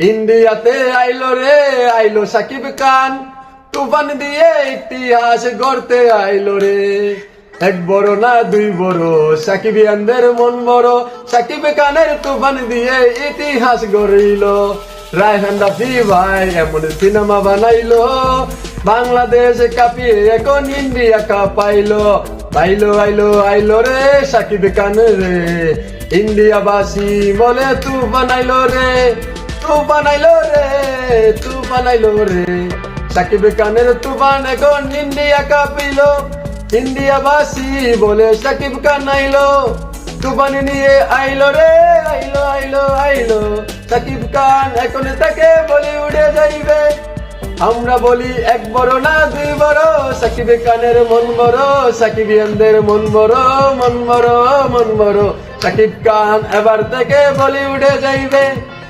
ইন্ডিয়াতে আইলো রে আইলো সাকিব খান, তুফান দিয়ে ইতিহাস গড়তে আইলো রে। এক বড় না দুই বড় সাকিবিয়ানদের মন বড়, সাকিব খানের তুফান দিয়ে ইতিহাস গড়িল। রায়হান রাফি ভাই এমন সিনেমা বানাইলো, বাংলাদেশ কাঁপিয়ে এখন ইন্ডিয়া কাঁপাইলো। আইলো আইলো আইলো রে সাকিব খান রে, ইন্ডিয়াবাসী বলে তুফান আইলো রে, তুফান আইলো রে, তুফান আইলো রে। সাকিব খানের তুফান এখন ইন্ডিয়া কাঁপিলো, ইন্ডিয়াবাসী বলে সাকিব খান আইলো। তুফান নিয়ে আইলো রে আইলো আইলো আইলো, সাকিব খান এখন তাকে বলিউডে যাইবে। আমরা বলি এক বড় না দুই বড়, সাকিব খানের মন বড়, সাকিবিয়ানদের মন বড়, মন বড়, মন বড়। সাকিব খান এবার থেকে বলিউডে যাইবে।